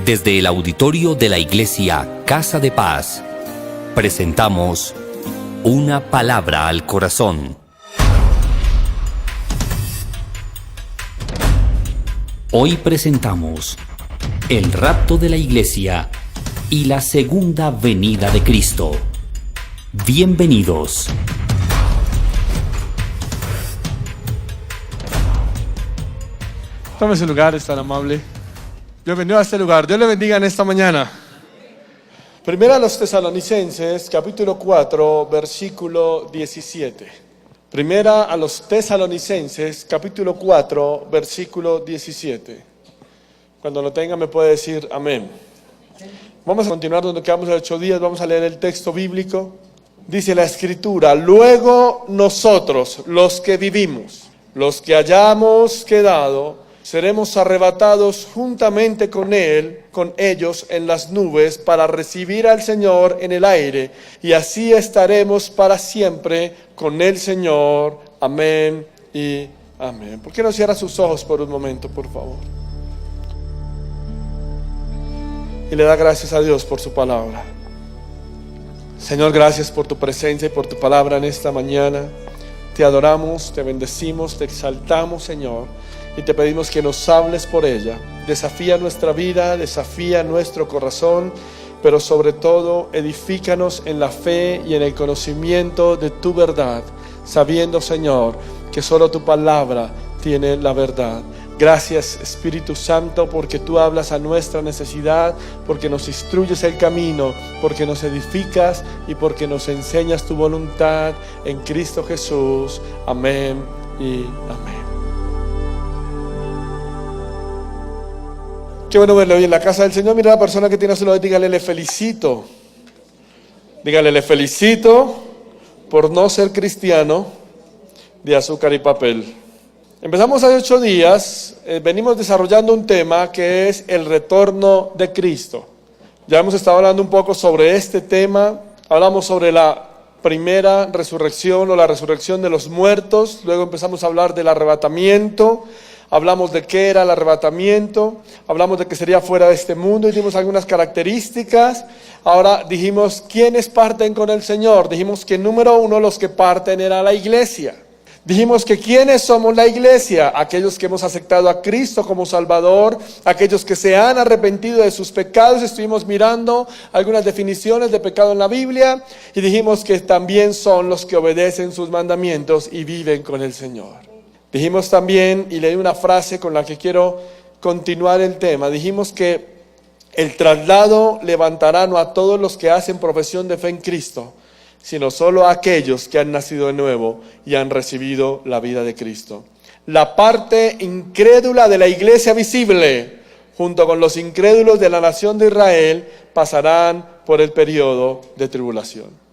Desde el auditorio de la Iglesia Casa de Paz, presentamos Una Palabra al Corazón. Hoy presentamos el rapto de la Iglesia y la segunda venida de Cristo. Bienvenidos. Tome ese lugar, es tan amable. Bienvenido a este lugar. Dios le bendiga en esta mañana. Primera a los Tesalonicenses, capítulo 4, versículo 17. Primera a los Tesalonicenses, capítulo 4, versículo 17. Cuando lo tenga me puede decir amén. Vamos a continuar donde quedamos en 8 días. Vamos a leer el texto bíblico. Dice la Escritura: luego nosotros, los que vivimos, los que hayamos quedado, seremos arrebatados juntamente con ellos en las nubes para recibir al Señor en el aire, y así estaremos para siempre con el Señor. Amén y amén. ¿Por qué no cierra sus ojos por un momento, por favor? Y le da gracias a Dios por su palabra. Señor, gracias por tu presencia y por tu palabra en esta mañana. Te adoramos, te bendecimos, te exaltamos, Señor, y te pedimos que nos hables por ella. Desafía nuestra vida, desafía nuestro corazón, pero sobre todo edifícanos en la fe y en el conocimiento de tu verdad, sabiendo, Señor, que solo tu palabra tiene la verdad. Gracias, Espíritu Santo, porque tú hablas a nuestra necesidad, porque nos instruyes el camino, porque nos edificas y porque nos enseñas tu voluntad en Cristo Jesús. Amén y amén. Qué bueno verle hoy en la casa del Señor. Mira a la persona que tiene a su lado, dígale: le felicito. Dígale: le felicito por no ser cristiano de azúcar y papel. Empezamos hace 8 días, venimos desarrollando un tema que es el retorno de Cristo. Ya hemos estado hablando un poco sobre este tema. Hablamos sobre la primera resurrección o la resurrección de los muertos. Luego empezamos a hablar del arrebatamiento. Hablamos de qué era el arrebatamiento. Hablamos de que sería fuera de este mundo y dimos algunas características. Ahora dijimos quiénes parten con el Señor. Dijimos que número 1, los que parten era la iglesia. Dijimos que ¿quiénes somos la iglesia? Aquellos que hemos aceptado a Cristo como Salvador, aquellos que se han arrepentido de sus pecados. Estuvimos mirando algunas definiciones de pecado en la Biblia y dijimos que también son los que obedecen sus mandamientos y viven con el Señor. Dijimos también, y leí una frase con la que quiero continuar el tema, dijimos que el traslado levantará no a todos los que hacen profesión de fe en Cristo, sino solo a aquellos que han nacido de nuevo y han recibido la vida de Cristo. La parte incrédula de la iglesia visible, junto con los incrédulos de la nación de Israel, pasarán por el periodo de tribulación.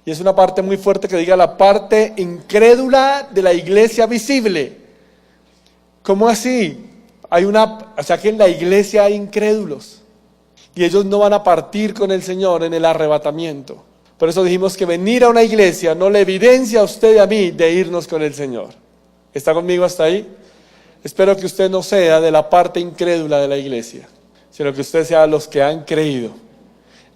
Y es una parte muy fuerte que diga la parte incrédula de la iglesia visible. ¿Cómo así? O sea que en la iglesia hay incrédulos y ellos no van a partir con el Señor en el arrebatamiento. Por eso dijimos que venir a una iglesia no le evidencia a usted y a mí de irnos con el Señor. ¿Está conmigo hasta ahí? Espero que usted no sea de la parte incrédula de la iglesia, sino que usted sea de los que han creído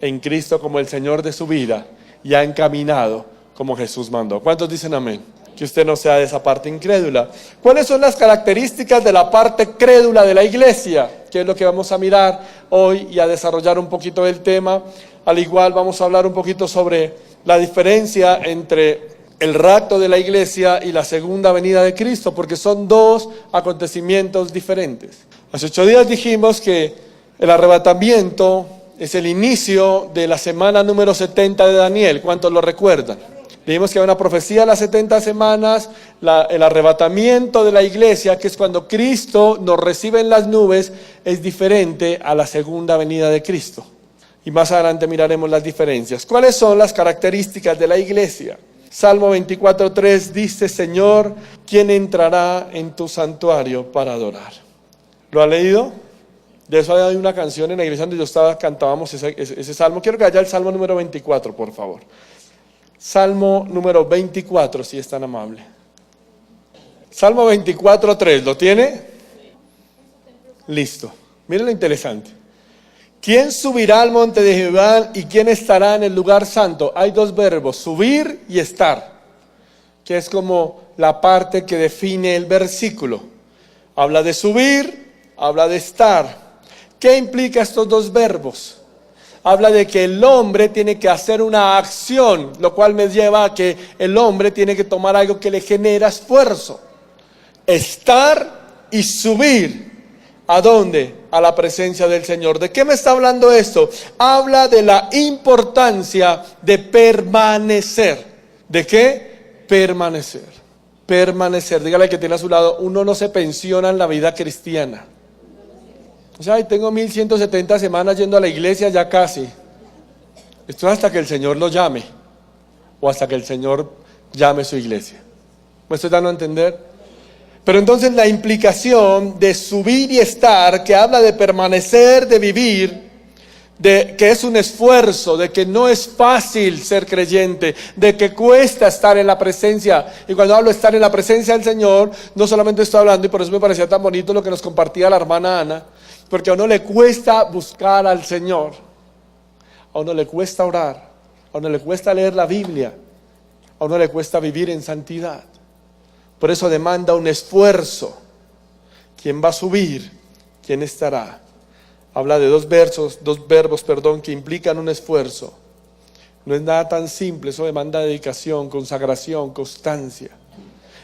en Cristo como el Señor de su vida y han caminado como Jesús mandó. ¿Cuántos dicen amén? Que usted no sea de esa parte incrédula. ¿Cuáles son las características de la parte crédula de la iglesia? Que es lo que vamos a mirar hoy y a desarrollar un poquito del tema. Al igual vamos a hablar un poquito sobre la diferencia entre el rapto de la iglesia y la segunda venida de Cristo, porque son 2 acontecimientos diferentes. Hace 8 días dijimos que el arrebatamiento es el inicio de la semana número 70 de Daniel. ¿Cuántos lo recuerdan? Dijimos que hay una profecía de las 70 semanas, el arrebatamiento de la iglesia, que es cuando Cristo nos recibe en las nubes, es diferente a la segunda venida de Cristo. Y más adelante miraremos las diferencias. ¿Cuáles son las características de la iglesia? Salmo 24:3 dice: Señor, ¿quién entrará en tu santuario para adorar? ¿Lo ha leído? De eso hay una canción en la iglesia donde cantábamos ese salmo. Quiero que haya el salmo número 24, por favor. Salmo número 24, si es tan amable. Salmo 24:3, ¿lo tiene? Listo. Miren lo interesante. ¿Quién subirá al monte de Jehová y quién estará en el lugar santo? Hay dos verbos, subir y estar, que es como la parte que define el versículo. Habla de subir, habla de estar. ¿Qué implica estos dos verbos? Habla de que el hombre tiene que hacer una acción, lo cual me lleva a que el hombre tiene que tomar algo que le genera esfuerzo. Estar y subir. ¿A dónde? A la presencia del Señor. ¿De qué me está hablando esto? Habla de la importancia de permanecer. ¿De qué? Permanecer. Permanecer. Dígale que tiene a su lado, uno no se pensiona en la vida cristiana. O sea, tengo 1170 semanas yendo a la iglesia, ya casi. Esto es hasta que el Señor lo llame. O hasta que el Señor llame su iglesia. ¿Me estoy dando a entender? Pero entonces la implicación de subir y estar, que habla de permanecer, de vivir, de que es un esfuerzo, de que no es fácil ser creyente, de que cuesta estar en la presencia. Y cuando hablo de estar en la presencia del Señor, no solamente estoy hablando, y por eso me parecía tan bonito lo que nos compartía la hermana Ana, porque a uno le cuesta buscar al Señor, a uno le cuesta orar, a uno le cuesta leer la Biblia, a uno le cuesta vivir en santidad. Por eso demanda un esfuerzo. ¿Quién va a subir? ¿Quién estará? Habla de dos verbos, que implican un esfuerzo. No es nada tan simple, eso demanda dedicación, consagración, constancia.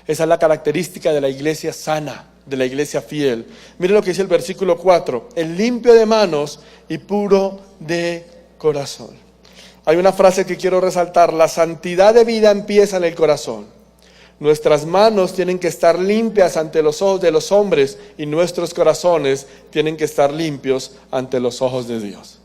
Esa es la característica de la iglesia sana, de la iglesia fiel. Mire lo que dice el versículo 4, el limpio de manos y puro de corazón. Hay una frase que quiero resaltar, la santidad de vida empieza en el corazón. Nuestras manos tienen que estar limpias ante los ojos de los hombres y nuestros corazones tienen que estar limpios ante los ojos de Dios.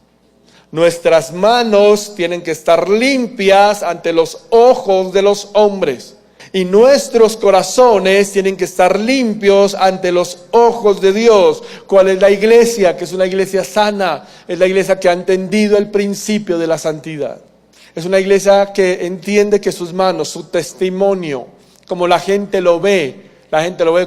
Nuestras manos tienen que estar limpias ante los ojos de los hombres y nuestros corazones tienen que estar limpios ante los ojos de Dios. ¿Cuál es la iglesia? Que es una iglesia sana, es la iglesia que ha entendido el principio de la santidad. Es una iglesia que entiende que sus manos, su testimonio, como la gente lo ve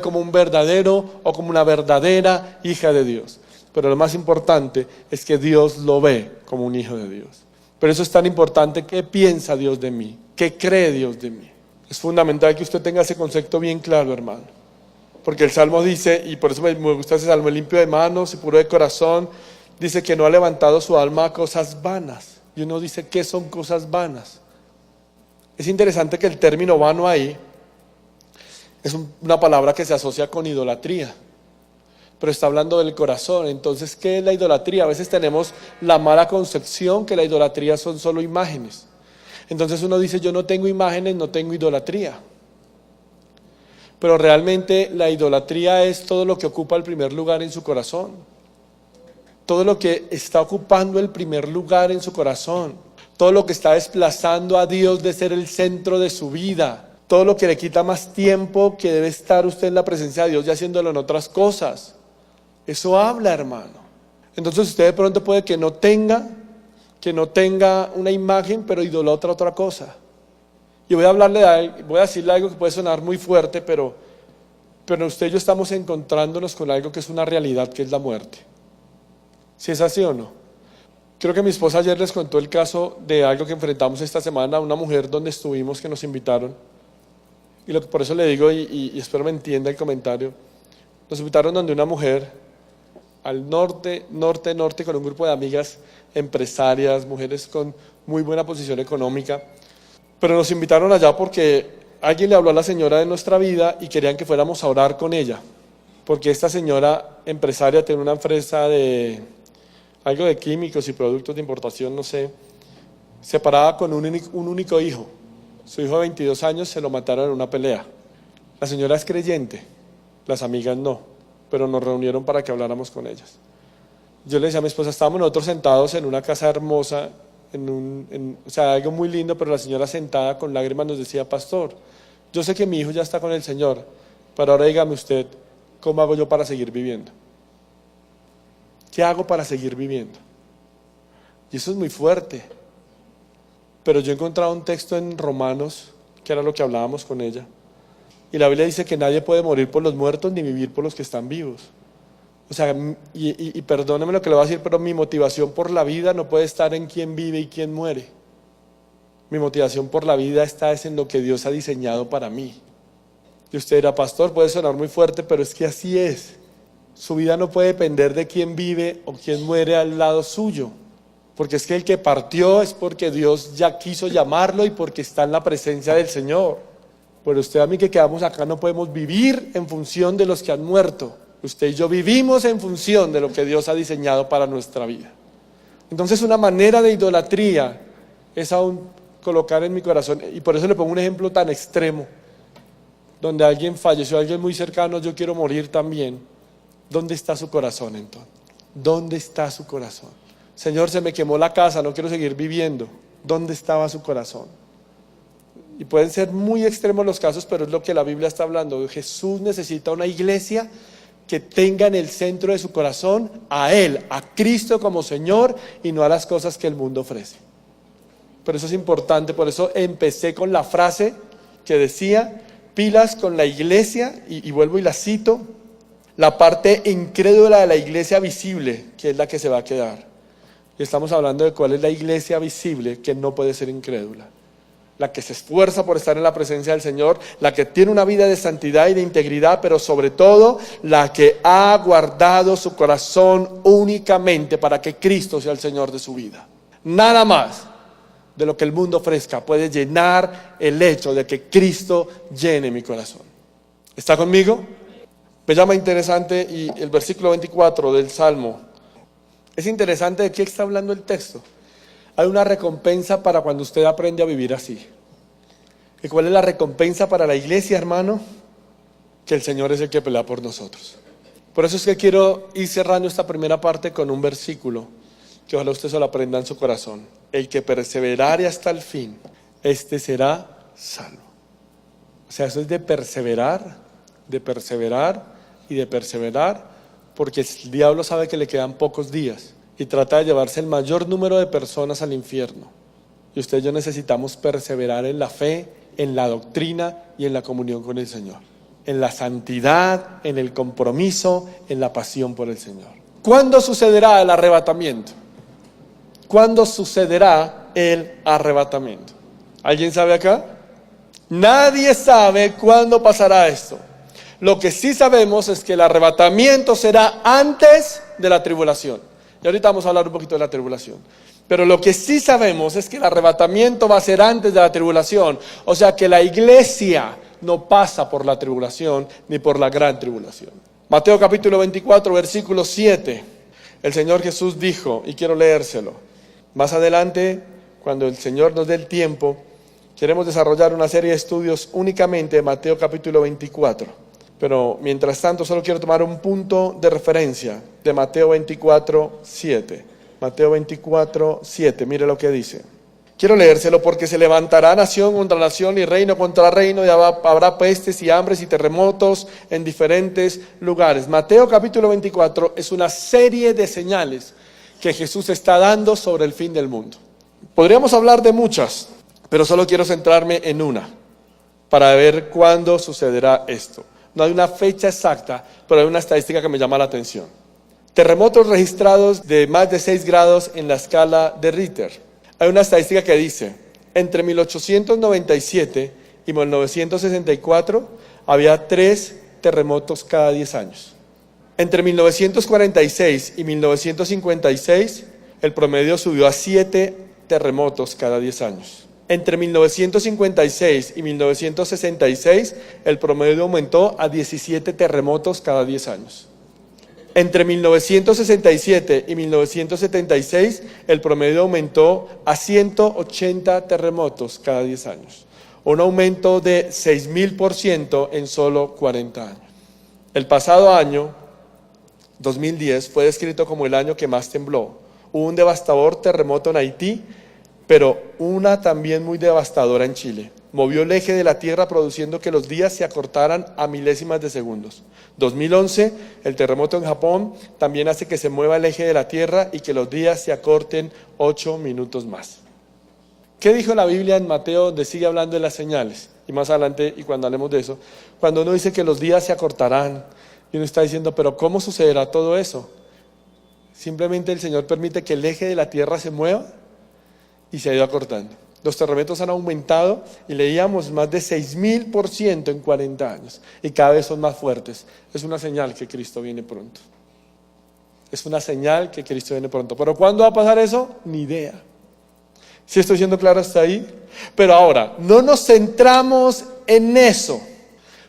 como un verdadero o como una verdadera hija de Dios. Pero lo más importante es que Dios lo ve como un hijo de Dios. Por eso es tan importante qué piensa Dios de mí, qué cree Dios de mí. Es fundamental que usted tenga ese concepto bien claro, hermano. Porque el Salmo dice, y por eso me gusta ese Salmo, limpio de manos y puro de corazón, dice que no ha levantado su alma a cosas vanas. Y uno dice, ¿qué son cosas vanas? Es interesante que el término vano ahí es una palabra que se asocia con idolatría, pero está hablando del corazón. Entonces, ¿qué es la idolatría? A veces tenemos la mala concepción que la idolatría son solo imágenes. Entonces uno dice, yo no tengo imágenes, no tengo idolatría. Pero realmente la idolatría es todo lo que ocupa el primer lugar en su corazón. Todo lo que está ocupando el primer lugar en su corazón. Todo lo que está desplazando a Dios de ser el centro de su vida. Todo lo que le quita más tiempo que debe estar usted en la presencia de Dios y haciéndolo en otras cosas. Eso habla, hermano. Entonces usted de pronto puede que no tenga una imagen, pero idolatra otra cosa. Y voy a decirle algo que puede sonar muy fuerte, pero usted y yo estamos encontrándonos con algo que es una realidad, que es la muerte. ¿Si es así o no? Creo que mi esposa ayer les contó el caso de algo que enfrentamos esta semana, una mujer donde estuvimos que nos invitaron. Y por eso le digo, y espero me entienda el comentario, nos invitaron donde una mujer al norte, con un grupo de amigas empresarias, mujeres con muy buena posición económica, pero nos invitaron allá porque alguien le habló a la señora de nuestra vida y querían que fuéramos a orar con ella, porque esta señora empresaria tiene una empresa de algo de químicos y productos de importación, no sé, separada con un único hijo. Su hijo de 22 años se lo mataron en una pelea. La señora es creyente, las amigas no, pero nos reunieron para que habláramos con ellas. Yo le decía a mi esposa, estábamos nosotros sentados en una casa hermosa, o sea, algo muy lindo, pero la señora sentada con lágrimas nos decía, pastor, yo sé que mi hijo ya está con el Señor, pero ahora dígame usted, ¿cómo hago yo para seguir viviendo? ¿Qué hago para seguir viviendo? Y eso es muy fuerte. Pero yo he encontrado un texto en Romanos, que era lo que hablábamos con ella, y la Biblia dice que nadie puede morir por los muertos ni vivir por los que están vivos. O sea, y perdóneme lo que le voy a decir, pero mi motivación por la vida no puede estar en quién vive y quién muere. Mi motivación por la vida está en lo que Dios ha diseñado para mí. Y usted dirá, pastor, puede sonar muy fuerte, pero es que así es. Su vida no puede depender de quién vive o quién muere al lado suyo. Porque es que el que partió es porque Dios ya quiso llamarlo y porque está en la presencia del Señor. Pero usted a mí que quedamos acá no podemos vivir en función de los que han muerto. Usted y yo vivimos en función de lo que Dios ha diseñado para nuestra vida. Entonces una manera de idolatría es aún colocar en mi corazón, y por eso le pongo un ejemplo tan extremo, donde alguien falleció, alguien muy cercano, yo quiero morir también. ¿Dónde está su corazón entonces? ¿Dónde está su corazón? Señor, se me quemó la casa, no quiero seguir viviendo. ¿Dónde estaba su corazón? Y pueden ser muy extremos los casos, pero es lo que la Biblia está hablando. Jesús necesita una iglesia que tenga en el centro de su corazón a Él, a Cristo como Señor, y no a las cosas que el mundo ofrece. Pero eso es importante, por eso empecé con la frase que decía, pilas con la iglesia, y vuelvo y la cito, la parte incrédula de la iglesia visible, que es la que se va a quedar. Y estamos hablando de cuál es la iglesia visible que no puede ser incrédula. La que se esfuerza por estar en la presencia del Señor, la que tiene una vida de santidad y de integridad, pero sobre todo la que ha guardado su corazón únicamente para que Cristo sea el Señor de su vida. Nada más de lo que el mundo ofrezca puede llenar el hecho de que Cristo llene mi corazón. ¿Está conmigo? Me llama interesante y el versículo 24 del Salmo. Es interesante de qué está hablando el texto. Hay una recompensa para cuando usted aprende a vivir así. ¿Y cuál es la recompensa para la iglesia, hermano? Que el Señor es el que pelea por nosotros. Por eso es que quiero ir cerrando esta primera parte con un versículo que ojalá usted se lo aprenda en su corazón. El que perseverare hasta el fin, este será salvo. O sea, eso es de perseverar y de perseverar, porque el diablo sabe que le quedan pocos días y trata de llevarse el mayor número de personas al infierno. Y usted y yo necesitamos perseverar en la fe, en la doctrina y en la comunión con el Señor. En la santidad, en el compromiso, en la pasión por el Señor. ¿Cuándo sucederá el arrebatamiento? ¿Cuándo sucederá el arrebatamiento? ¿Alguien sabe acá? Nadie sabe cuándo pasará esto. Lo que sí sabemos es que el arrebatamiento será antes de la tribulación. Y ahorita vamos a hablar un poquito de la tribulación. Pero lo que sí sabemos es que el arrebatamiento va a ser antes de la tribulación. O sea que la iglesia no pasa por la tribulación ni por la gran tribulación. Mateo capítulo 24, versículo 7. El Señor Jesús dijo, y quiero leérselo. Más adelante, cuando el Señor nos dé el tiempo, queremos desarrollar una serie de estudios únicamente de Mateo capítulo 24. Pero mientras tanto solo quiero tomar un punto de referencia de Mateo 24, 7. Mateo 24, 7, mire lo que dice. Quiero leérselo porque se levantará nación contra nación y reino contra reino y habrá pestes y hambres y terremotos en diferentes lugares. Mateo capítulo 24 es una serie de señales que Jesús está dando sobre el fin del mundo. Podríamos hablar de muchas, pero solo quiero centrarme en una para ver cuándo sucederá esto. No hay una fecha exacta, pero hay una estadística que me llama la atención. Terremotos registrados de más de 6 grados en la escala de Richter. Hay una estadística que dice, entre 1897 y 1964 había 3 terremotos cada 10 años. Entre 1946 y 1956 el promedio subió a 7 terremotos cada 10 años. Entre 1956 y 1966, el promedio aumentó a 17 terremotos cada 10 años. Entre 1967 y 1976, el promedio aumentó a 180 terremotos cada 10 años. Un aumento de 6,000% en solo 40 años. El pasado año, 2010, fue descrito como el año que más tembló. Hubo un devastador terremoto en Haití, pero una también muy devastadora en Chile. Movió el eje de la tierra produciendo que los días se acortaran a milésimas de segundos. 2011, el terremoto en Japón también hace que se mueva el eje de la tierra y que los días se acorten 8 minutos más. ¿Qué dijo la Biblia en Mateo, donde sigue hablando de las señales? Y más adelante, y cuando hablemos de eso, cuando uno dice que los días se acortarán, Y uno está diciendo, pero ¿cómo sucederá todo eso? Simplemente el Señor permite que el eje de la tierra se mueva y se ha ido acortando. Los terremotos han aumentado y leíamos más de 6.000% en 40 años. Y cada vez son más fuertes. Es una señal que Cristo viene pronto. Es una señal que Cristo viene pronto. ¿Pero cuándo va a pasar eso? Ni idea. ¿Sí estoy siendo claro hasta ahí? Pero ahora, no nos centramos en eso.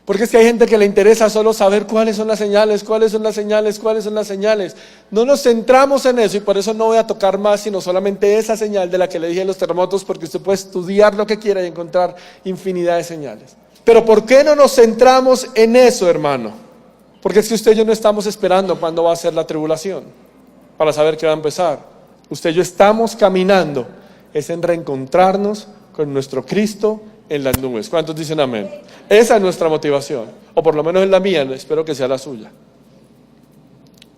Porque es que hay gente que le interesa solo saber cuáles son las señales, cuáles son las señales, cuáles son las señales. No nos centramos en eso y por eso no voy a tocar más, sino solamente esa señal de la que le dije en los terremotos, porque usted puede estudiar lo que quiera y encontrar infinidad de señales. Pero ¿por qué no nos centramos en eso, hermano? Porque es que usted y yo no estamos esperando cuándo va a ser la tribulación para saber qué va a empezar. Usted y yo estamos caminando, es en reencontrarnos con nuestro Cristo en las nubes. ¿Cuántos dicen amén? Esa es nuestra motivación, o por lo menos es la mía, espero que sea la suya.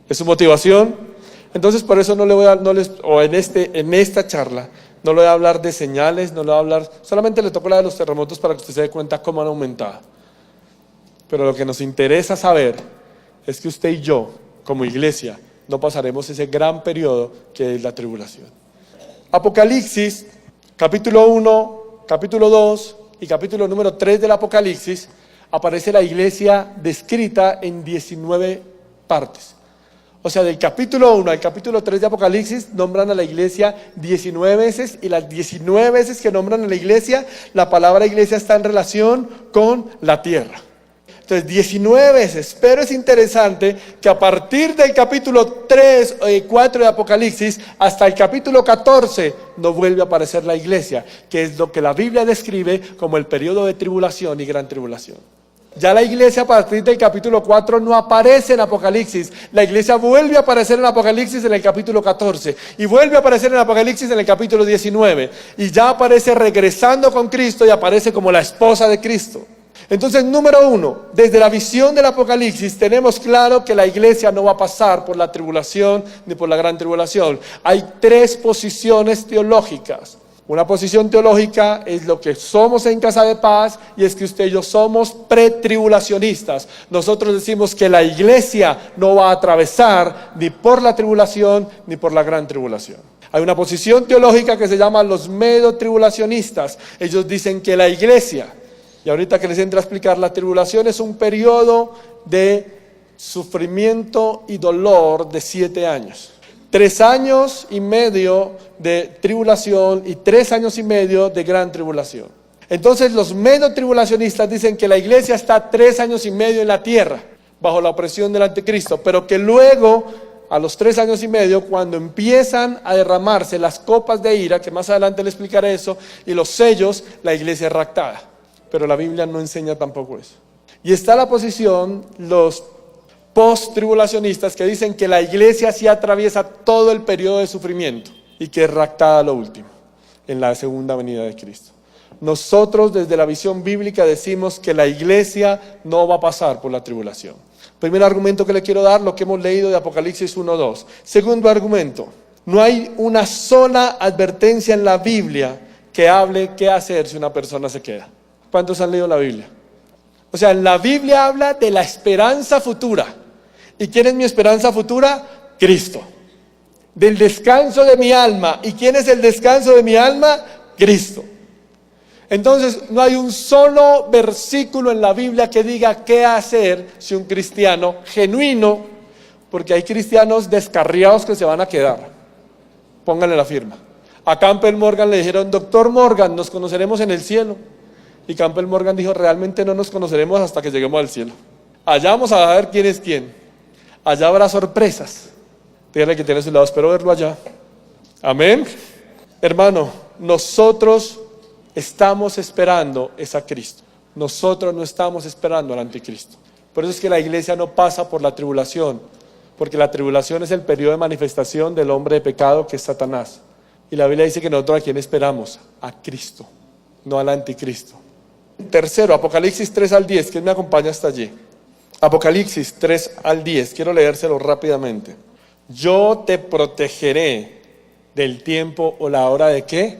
¿Es su motivación? Entonces por eso en esta charla, no le voy a hablar de señales, no le voy a hablar, solamente le toco la de los terremotos para que usted se dé cuenta cómo han aumentado. Pero lo que nos interesa saber es que usted y yo, como iglesia, no pasaremos ese gran periodo que es la tribulación. Apocalipsis, capítulo 1, capítulo 2 y capítulo número 3 del Apocalipsis, aparece la iglesia descrita en 19 partes. O sea, del capítulo 1 al capítulo 3 de Apocalipsis nombran a la iglesia 19 veces y las 19 veces que nombran a la iglesia, la palabra iglesia está en relación con la tierra. Entonces, 19 veces, pero es interesante que a partir del capítulo 3 y 4 de Apocalipsis hasta el capítulo 14 no vuelve a aparecer la iglesia, que es lo que la Biblia describe como el periodo de tribulación y gran tribulación. Ya la iglesia a partir del capítulo 4 no aparece en Apocalipsis, la iglesia vuelve a aparecer en Apocalipsis en el capítulo 14 y vuelve a aparecer en Apocalipsis en el capítulo 19 y ya aparece regresando con Cristo y aparece como la esposa de Cristo. Entonces, número 1, desde la visión del Apocalipsis tenemos claro que la iglesia no va a pasar por la tribulación ni por la gran tribulación. Hay 3 posiciones teológicas. Una posición teológica es lo que somos en Casa de Paz y es que usted y yo somos pretribulacionistas. Nosotros decimos que la iglesia no va a atravesar ni por la tribulación ni por la gran tribulación. Hay una posición teológica que se llama los medotribulacionistas. Ellos dicen que la iglesia, y ahorita que les entra a explicar, la tribulación es un periodo de sufrimiento y dolor de 7 años. 3 años y medio de tribulación y 3 años y medio de gran tribulación. Entonces los medotribulacionistas dicen que la iglesia está 3 años y medio en la tierra, bajo la opresión del anticristo, pero que luego, a los 3 años y medio, cuando empiezan a derramarse las copas de ira, que más adelante le explicaré eso, y los sellos, la iglesia es raptada. Pero la Biblia no enseña tampoco eso. Y está la posición, los post-tribulacionistas, que dicen que la iglesia sí atraviesa todo el periodo de sufrimiento y que es raptada a lo último, en la segunda venida de Cristo. Nosotros desde la visión bíblica decimos que la iglesia no va a pasar por la tribulación. Primer argumento que le quiero dar, lo que hemos leído de Apocalipsis 1:2. Segundo argumento, no hay una sola advertencia en la Biblia que hable qué hacer si una persona se queda. ¿Cuántos han leído la Biblia? O sea, la Biblia habla de la esperanza futura. ¿Y quién es mi esperanza futura? Cristo. Del descanso de mi alma. ¿Y quién es el descanso de mi alma? Cristo. Entonces, no hay un solo versículo en la Biblia que diga qué hacer si un cristiano genuino, porque hay cristianos descarriados que se van a quedar. Pónganle la firma. A Campbell Morgan le dijeron, doctor Morgan, nos conoceremos en el cielo. Y Campbell Morgan dijo, realmente no nos conoceremos hasta que lleguemos al cielo. Allá vamos a ver quién es quién. Allá habrá sorpresas. Dígale que tiene a su lado, espero verlo allá. Amén. Hermano, nosotros estamos esperando es a Cristo. Nosotros no estamos esperando al anticristo. Por eso es que la iglesia no pasa por la tribulación, porque la tribulación es el periodo de manifestación del hombre de pecado que es Satanás. Y la Biblia dice que nosotros a quién esperamos, a Cristo, no al anticristo. Tercero, Apocalipsis 3-10, ¿quién me acompaña hasta allí? Apocalipsis 3-10, quiero leérselo rápidamente. Yo te protegeré del tiempo o la hora de ¿qué?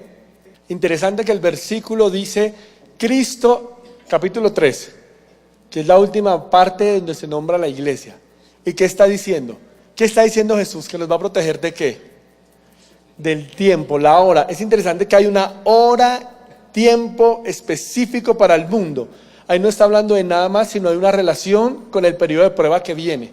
Interesante que el versículo dice, Cristo, capítulo 3, que es la última parte donde se nombra la iglesia. ¿Y qué está diciendo? ¿Qué está diciendo Jesús? ¿Que nos va a proteger de qué? Del tiempo, la hora. Es interesante que hay una hora, tiempo específico para el mundo. Ahí no está hablando de nada más, sino de una relación con el periodo de prueba que viene.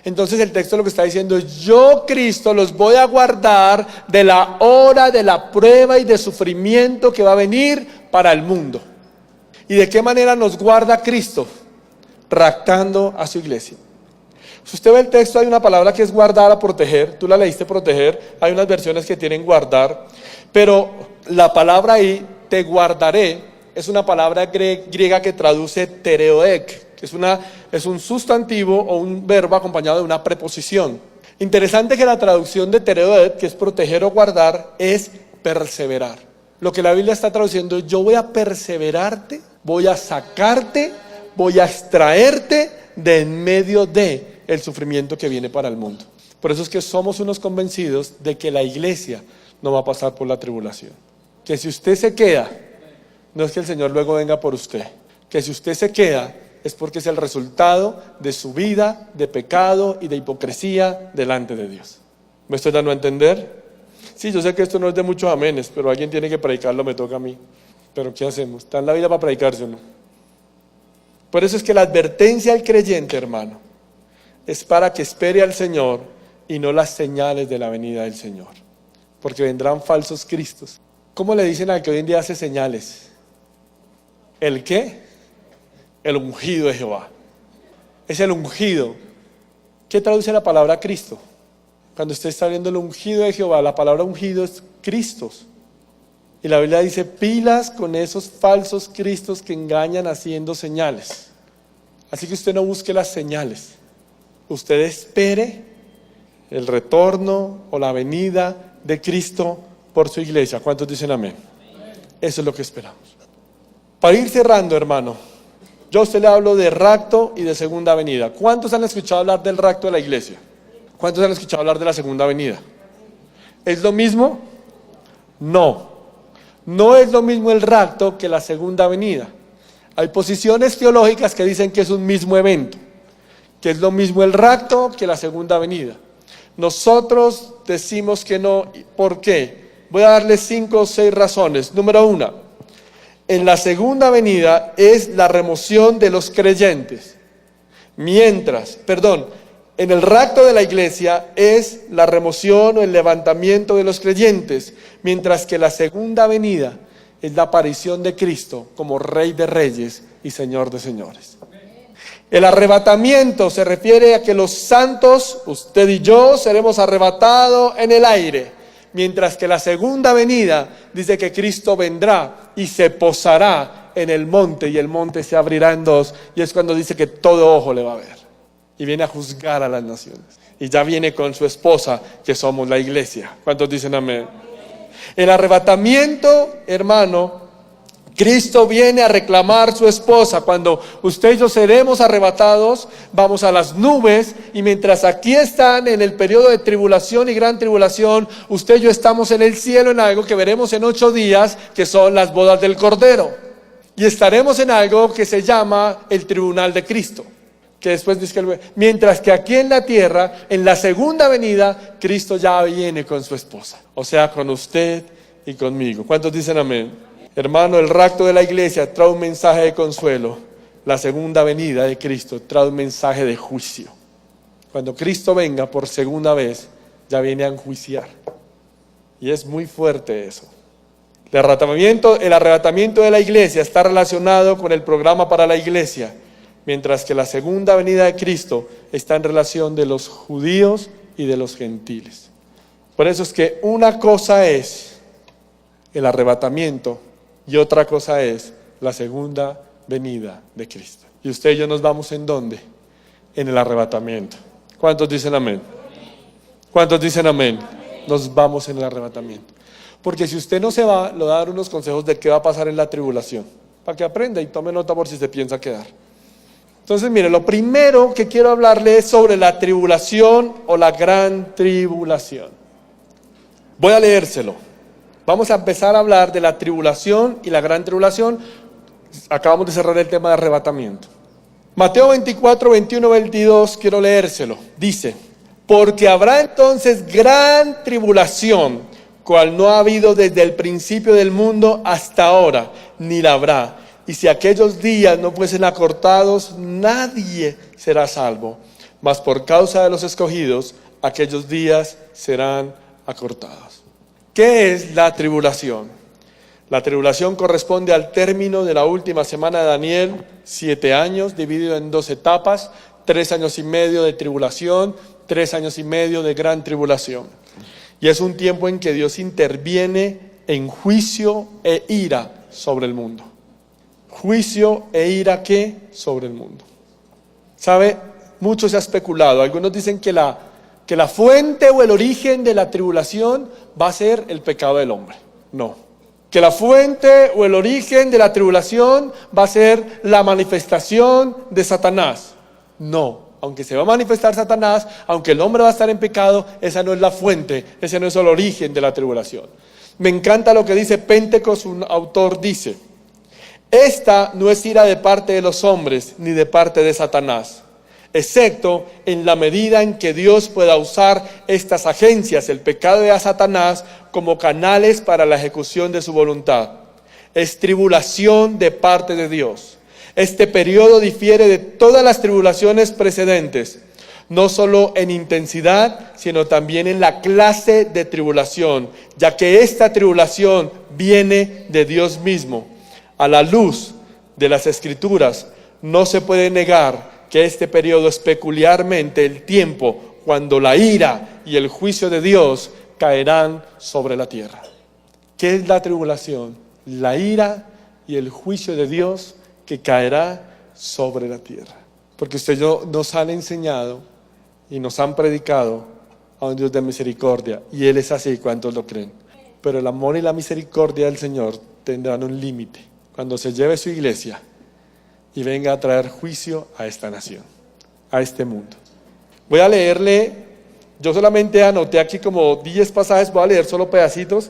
Entonces el texto lo que está diciendo es: yo, Cristo, los voy a guardar de la hora de la prueba y de sufrimiento que va a venir para el mundo. ¿Y de qué manera nos guarda Cristo? Raptando a su iglesia. Si usted ve el texto, hay una palabra que es guardar o proteger. Tú la leíste, proteger. Hay unas versiones que tienen guardar. Pero la palabra ahí, te guardaré, es una palabra griega que traduce tereoek, que es un sustantivo o un verbo acompañado de una preposición. Interesante que la traducción de tereoek, que es proteger o guardar, es perseverar. Lo que la Biblia está traduciendo es: yo voy a perseverarte, voy a sacarte, voy a extraerte de en medio de el sufrimiento que viene para el mundo. Por eso es que somos unos convencidos de que la iglesia no va a pasar por la tribulación. Que si usted se queda, no es que el Señor luego venga por usted. Que si usted se queda, es porque es el resultado de su vida de pecado y de hipocresía delante de Dios. ¿Me estoy dando a entender? Sí, yo sé que esto no es de muchos amenes, pero alguien tiene que predicarlo, me toca a mí. Pero ¿qué hacemos? Está en la vida para predicarse, ¿o no? Por eso es que la advertencia al creyente, hermano, es para que espere al Señor y no las señales de la venida del Señor. Porque vendrán falsos cristos. ¿Cómo le dicen al que hoy en día hace señales? ¿El qué? El ungido de Jehová. Es el ungido. ¿Qué traduce la palabra Cristo? Cuando usted está viendo el ungido de Jehová, la palabra ungido es Cristos. Y la Biblia dice: pilas con esos falsos cristos que engañan haciendo señales. Así que usted no busque las señales. Usted espere el retorno o la venida de Cristo por su iglesia. ¿Cuántos dicen amén? Eso es lo que esperamos. Para ir cerrando, hermano, yo a usted le hablo de rapto y de segunda venida. ¿Cuántos han escuchado hablar del rapto de la iglesia? ¿Cuántos han escuchado hablar de la segunda venida? ¿Es lo mismo? No. No es lo mismo el rapto que la segunda venida. Hay posiciones teológicas que dicen que es un mismo evento, que es lo mismo el rapto que la segunda venida. Nosotros decimos que no. ¿Por qué? Voy a darles 5 o 6 razones. Número 1, en la segunda venida es la remoción de los creyentes. En el rapto de la iglesia es la remoción o el levantamiento de los creyentes, mientras que la segunda venida es la aparición de Cristo como Rey de Reyes y Señor de Señores. El arrebatamiento se refiere a que los santos, usted y yo, seremos arrebatados en el aire, mientras que la segunda venida dice que Cristo vendrá y se posará en el monte, y el monte se abrirá en dos, y es cuando dice que todo ojo le va a ver. Y viene a juzgar a las naciones. Y ya viene con su esposa, que somos la iglesia. ¿Cuántos dicen amén? El arrebatamiento, hermano, Cristo viene a reclamar su esposa. Cuando usted y yo seremos arrebatados, vamos a las nubes, y mientras aquí están en el periodo de tribulación y gran tribulación, usted y yo estamos en el cielo, en algo que veremos en 8 días, que son las bodas del Cordero. Y estaremos en algo que se llama el tribunal de Cristo. Que después dice mientras que aquí en la tierra, en la segunda venida, Cristo ya viene con su esposa, o sea, con usted y conmigo. ¿Cuántos dicen amén? Hermano, el rapto de la iglesia trae un mensaje de consuelo. La segunda venida de Cristo trae un mensaje de juicio. Cuando Cristo venga por segunda vez, ya viene a enjuiciar, y es muy fuerte eso. El arrebatamiento de la iglesia está relacionado con el programa para la iglesia, mientras que la segunda venida de Cristo está en relación de los judíos y de los gentiles. Por eso es que una cosa es el arrebatamiento y otra cosa es la segunda venida de Cristo. Y usted y yo nos vamos ¿en dónde? En el arrebatamiento. ¿Cuántos dicen amén? ¿Cuántos dicen amén? Nos vamos en el arrebatamiento. Porque si usted no se va, le voy a dar unos consejos de qué va a pasar en la tribulación, para que aprenda y tome nota por si se piensa quedar. Entonces, mire, lo primero que quiero hablarle es sobre la tribulación o la gran tribulación. Voy a leérselo. Vamos a empezar a hablar de la tribulación y la gran tribulación. Acabamos de cerrar el tema de arrebatamiento. Mateo 24, 21, 22, quiero leérselo. Dice, porque habrá entonces gran tribulación, cual no ha habido desde el principio del mundo hasta ahora, ni la habrá. Y si aquellos días no fuesen acortados, nadie será salvo. Mas por causa de los escogidos, aquellos días serán acortados. ¿Qué es la tribulación? La tribulación corresponde al término de la última semana de Daniel, 7 años, dividido en 2 etapas, 3 años y medio de tribulación, 3 años y medio de gran tribulación. Y es un tiempo en que Dios interviene en juicio e ira sobre el mundo. Juicio e ira, ¿qué? Sobre el mundo. ¿Sabe? Mucho se ha especulado. Algunos dicen que la fuente o el origen de la tribulación va a ser el pecado del hombre. No. Que la fuente o el origen de la tribulación va a ser la manifestación de Satanás. No. Aunque se va a manifestar Satanás, aunque el hombre va a estar en pecado, esa no es la fuente, ese no es el origen de la tribulación. Me encanta lo que dice Pentecos, un autor dice, esta no es ira de parte de los hombres, ni de parte de Satanás, excepto en la medida en que Dios pueda usar estas agencias, el pecado y a Satanás, como canales para la ejecución de su voluntad. Es tribulación de parte de Dios. Este periodo difiere de todas las tribulaciones precedentes, no solo en intensidad, sino también en la clase de tribulación, ya que esta tribulación viene de Dios mismo. A la luz de las Escrituras, no se puede negar que este periodo es peculiarmente el tiempo cuando la ira y el juicio de Dios caerán sobre la tierra. ¿Qué es la tribulación? La ira y el juicio de Dios que caerá sobre la tierra. Porque usted y yo nos han enseñado y nos han predicado a un Dios de misericordia, y Él es así, ¿cuántos lo creen? Pero el amor y la misericordia del Señor tendrán un límite cuando se lleve su iglesia y venga a traer juicio a esta nación, a este mundo. Voy a leerle, yo solamente anoté aquí como 10 pasajes, voy a leer solo pedacitos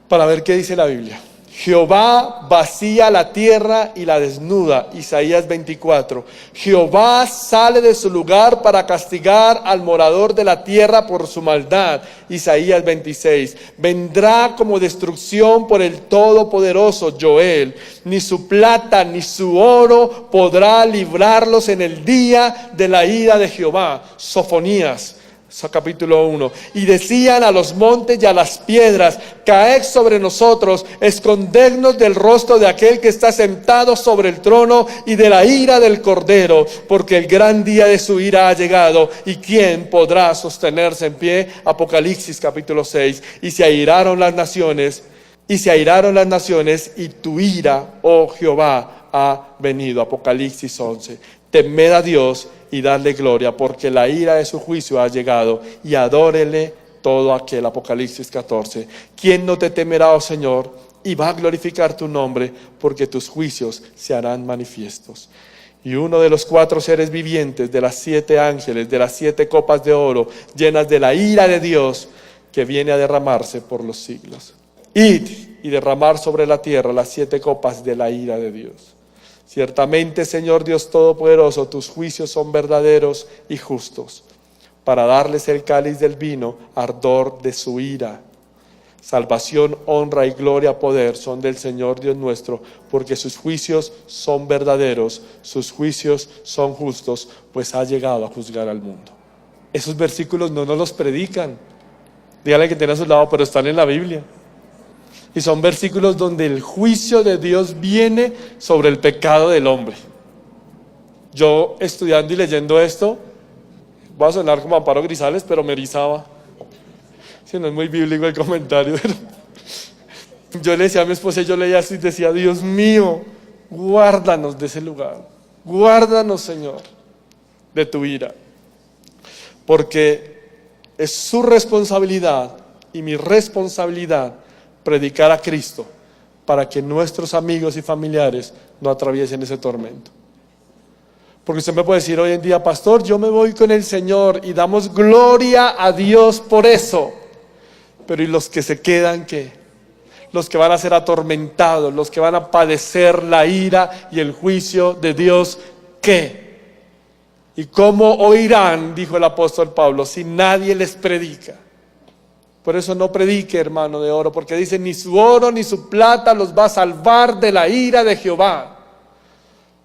para ver qué dice la Biblia. Jehová vacía la tierra y la desnuda, Isaías 24. Jehová sale de su lugar para castigar al morador de la tierra por su maldad, Isaías 26. Vendrá como destrucción por el Todopoderoso, Joel. Ni su plata ni su oro podrá librarlos en el día de la ira de Jehová, Sofonías. Capítulo 1. Y decían a los montes y a las piedras, caed sobre nosotros, escondednos del rostro de aquel que está sentado sobre el trono y de la ira del Cordero, porque el gran día de su ira ha llegado, y quién podrá sostenerse en pie. Apocalipsis capítulo 6. Y se airaron las naciones, y tu ira, oh Jehová, ha venido. Apocalipsis 11. Temed a Dios y dadle gloria, porque la ira de su juicio ha llegado, y adórele todo aquel. Apocalipsis 14. ¿Quién no te temerá, oh Señor, y va a glorificar tu nombre? Porque tus juicios se harán manifiestos. Y uno de los 4 seres vivientes, de las 7 ángeles, de las 7 copas de oro, llenas de la ira de Dios, que viene a derramarse por los siglos. Id y derramar sobre la tierra las 7 copas de la ira de Dios. Ciertamente, Señor Dios Todopoderoso, tus juicios son verdaderos y justos, para darles el cáliz del vino, ardor de su ira. Salvación, honra y gloria, poder son del Señor Dios nuestro, porque sus juicios son verdaderos, sus juicios son justos, pues ha llegado a juzgar al mundo. Esos versículos no nos los predican. Dígale que tiene a su lado, pero están en la Biblia. Y son versículos donde el juicio de Dios viene sobre el pecado del hombre. Yo estudiando y leyendo esto, voy a sonar como Amparo Grisales, pero me erizaba. Si no es muy bíblico el comentario. Yo le decía a mi esposa, yo leía así y decía, Dios mío, guárdanos de ese lugar. Guárdanos, Señor, de tu ira. Porque es su responsabilidad y mi responsabilidad predicar a Cristo para que nuestros amigos y familiares no atraviesen ese tormento. Porque usted me puede decir hoy en día, pastor, yo me voy con el Señor y damos gloria a Dios por eso. Pero ¿y los que se quedan qué? Los que van a ser atormentados, los que van a padecer la ira y el juicio de Dios, ¿qué? ¿Y cómo oirán, dijo el apóstol Pablo, si nadie les predica? Por eso no predique, hermano de oro, porque dice, ni su oro ni su plata los va a salvar de la ira de Jehová.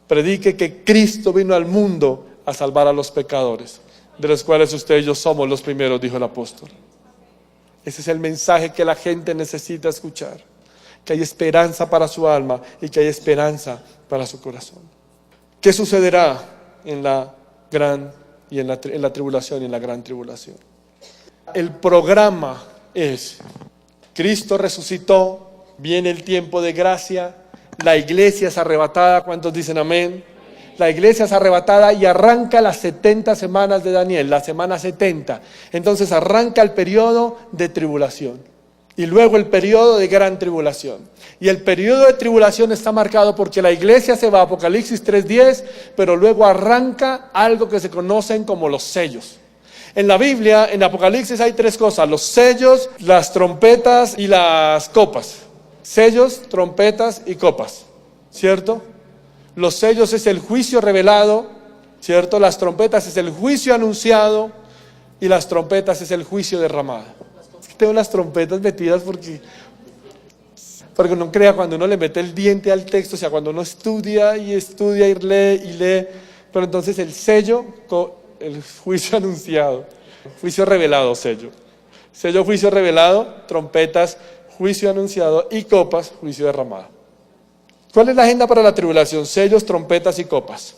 Predique que Cristo vino al mundo a salvar a los pecadores, de los cuales usted y yo somos los primeros, dijo el apóstol. Ese es el mensaje que la gente necesita escuchar, que hay esperanza para su alma y que hay esperanza para su corazón. ¿Qué sucederá en la tribulación y en la gran tribulación? El programa es: Cristo resucitó, viene el tiempo de gracia, la iglesia es arrebatada. ¿Cuántos dicen amén? La iglesia es arrebatada y arranca las 70 semanas de Daniel, la semana 70. Entonces arranca el periodo de tribulación y luego el periodo de gran tribulación. Y el periodo de tribulación está marcado porque la iglesia se va a Apocalipsis 3:10, pero luego arranca algo que se conocen como los sellos. En la Biblia, en Apocalipsis hay 3 cosas: los sellos, las trompetas y las copas. Sellos, trompetas y copas, ¿cierto? Los sellos es el juicio revelado, ¿cierto? Las trompetas es el juicio anunciado y las trompetas es el juicio derramado. Es que tengo las trompetas metidas porque no crea, cuando uno le mete el diente al texto, o sea, cuando uno estudia y lee, pero entonces el sello, el juicio anunciado, juicio revelado, sello, juicio revelado, trompetas, juicio anunciado y copas, juicio derramado. ¿Cuál es la agenda para la tribulación? Sellos, trompetas y copas.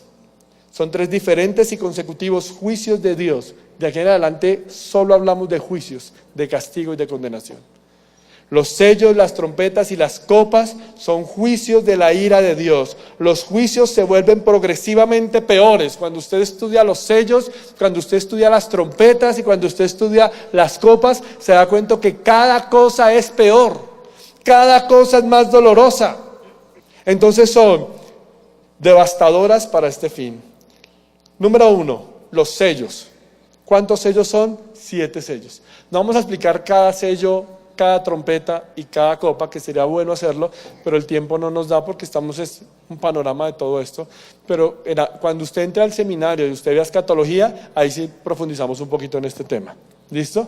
Son 3 diferentes y consecutivos juicios de Dios. De aquí en adelante solo hablamos de juicios, de castigo y de condenación. Los sellos, las trompetas y las copas son juicios de la ira de Dios. Los juicios se vuelven progresivamente peores. Cuando usted estudia los sellos, cuando usted estudia las trompetas y cuando usted estudia las copas, se da cuenta que cada cosa es peor. Cada cosa es más dolorosa. Entonces son devastadoras para este fin. Número 1, los sellos. ¿Cuántos sellos son? 7 sellos. No vamos a explicar cada sello, cada trompeta y cada copa, que sería bueno hacerlo, pero el tiempo no nos da porque estamos en un panorama de todo esto. Pero cuando usted entre al seminario y usted vea escatología, ahí sí profundizamos un poquito en este tema. ¿Listo?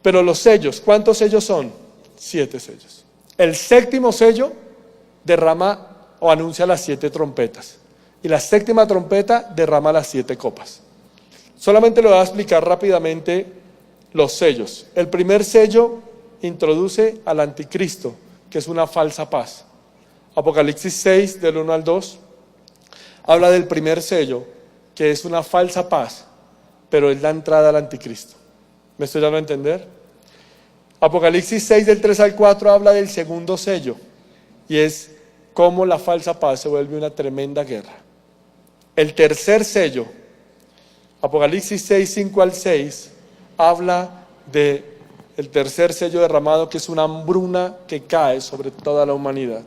Pero los sellos, ¿cuántos sellos son? 7 sellos. El 7º sello derrama o anuncia las 7 trompetas. Y la 7ª trompeta derrama las 7 copas. Solamente le voy a explicar rápidamente los sellos. El primer sello introduce al anticristo, que es una falsa paz. Apocalipsis 6, del 1 al 2, habla del primer sello, que es una falsa paz, pero es la entrada al anticristo. ¿Me estoy dando a entender? Apocalipsis 6, del 3 al 4, habla del segundo sello, y es cómo la falsa paz se vuelve una tremenda guerra. El tercer sello, Apocalipsis 6, 5 al 6, habla de el tercer sello derramado, que es una hambruna que cae sobre toda la humanidad.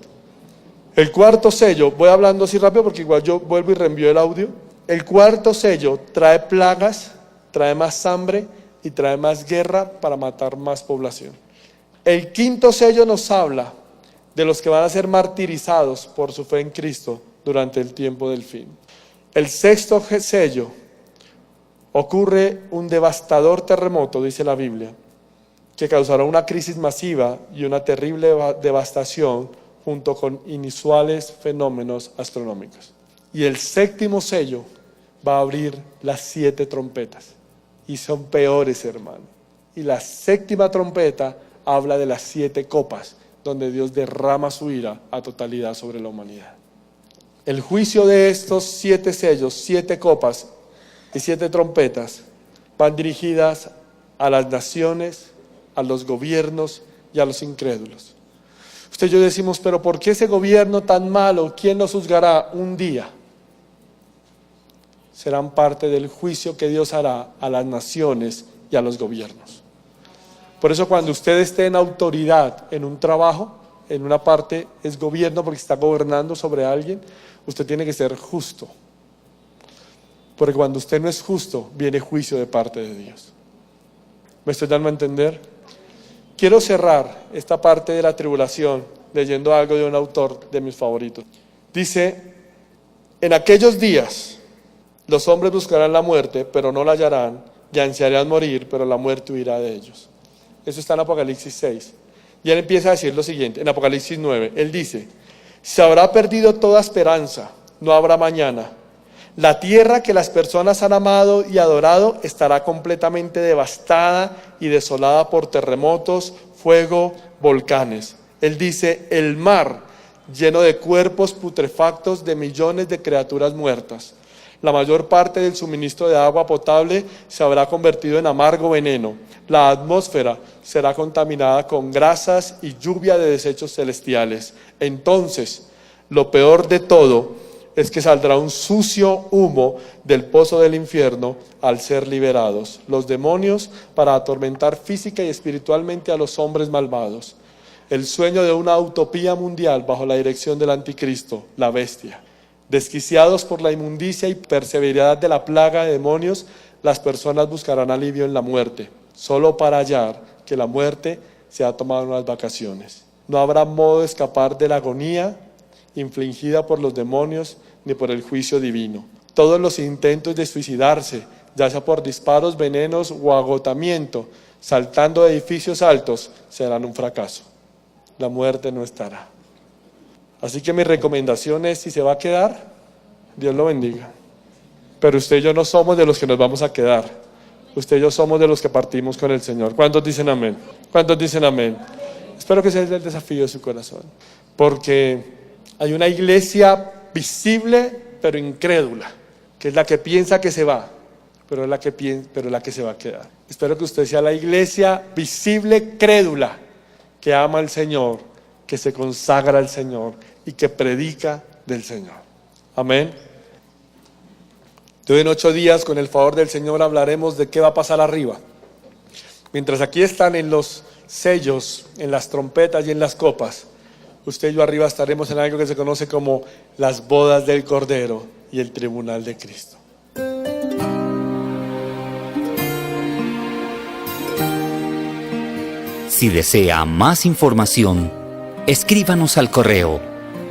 El cuarto sello, voy hablando así rápido porque igual yo vuelvo y reenvío el audio. El cuarto sello trae plagas, trae más hambre y trae más guerra para matar más población. El quinto sello nos habla de los que van a ser martirizados por su fe en Cristo durante el tiempo del fin. El sexto sello, ocurre un devastador terremoto, dice la Biblia, que causará una crisis masiva y una terrible devastación junto con inusuales fenómenos astronómicos. Y el 7º sello va a abrir las 7 trompetas. Y son peores, hermano. Y la 7ª trompeta habla de las 7 copas, donde Dios derrama su ira a totalidad sobre la humanidad. El juicio de estos 7 sellos, 7 copas y 7 trompetas van dirigidas a las naciones, a los gobiernos y a los incrédulos. Usted y yo decimos, pero ¿por qué ese gobierno tan malo? ¿Quién nos juzgará un día? Serán parte del juicio que Dios hará a las naciones y a los gobiernos. Por eso cuando usted esté en autoridad en un trabajo, en una parte es gobierno porque está gobernando sobre alguien, usted tiene que ser justo. Porque cuando usted no es justo, viene juicio de parte de Dios. ¿Me estoy dando a entender? Quiero cerrar esta parte de la tribulación leyendo algo de un autor de mis favoritos. Dice, en aquellos días Los hombres buscarán la muerte, pero no la hallarán, y ansiarán morir, pero la muerte huirá de ellos. Eso está en Apocalipsis 6. Y él empieza a decir lo siguiente, en Apocalipsis 9. Él dice, se habrá perdido toda esperanza, no habrá mañana. La tierra que las personas han amado y adorado estará completamente devastada y desolada por terremotos, fuego, volcanes. Él dice, el mar lleno de cuerpos putrefactos de millones de criaturas muertas. La mayor parte del suministro de agua potable se habrá convertido en amargo veneno. La atmósfera será contaminada con grasas y lluvia de desechos celestiales. Entonces, lo peor de todo es que saldrá un sucio humo del pozo del infierno al ser liberados los demonios para atormentar física y espiritualmente a los hombres malvados. El sueño de una utopía mundial bajo la dirección del anticristo, la bestia. Desquiciados por la inmundicia y perseveridad de la plaga de demonios, las personas buscarán alivio en la muerte, solo para hallar que la muerte se ha tomado unas vacaciones. No habrá modo de escapar de la agonía infligida por los demonios ni por el juicio divino. Todos los intentos de suicidarse, ya sea por disparos, venenos o agotamiento, saltando de edificios altos, serán un fracaso. La muerte no estará. Así que mi recomendación es, si se va a quedar, Dios lo bendiga. Pero usted y yo no somos de los que nos vamos a quedar. Usted y yo somos de los que partimos con el Señor. ¿Cuántos dicen amén? ¿Cuántos dicen amén? Espero que ese sea el desafío de su corazón. Porque hay una iglesia visible, pero incrédula, que es la que piensa que se va, pero es la que se va a quedar. Espero que usted sea la iglesia visible, crédula, que ama al Señor, que se consagra al Señor y que predica del Señor. Amén. Entonces en 8 días, con el favor del Señor, hablaremos de qué va a pasar arriba. Mientras aquí están en los sellos, en las trompetas y en las copas, usted y yo arriba estaremos en algo que se conoce como las bodas del Cordero y el tribunal de Cristo. Si desea más información, escríbanos al correo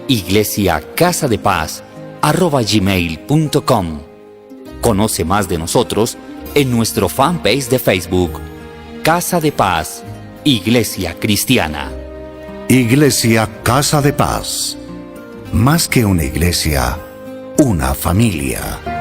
iglesiacasadepaz@gmail.com. Conoce más de nosotros en nuestro fanpage de Facebook, Casa de Paz, Iglesia Cristiana. Iglesia Casa de Paz. Más que una iglesia, una familia.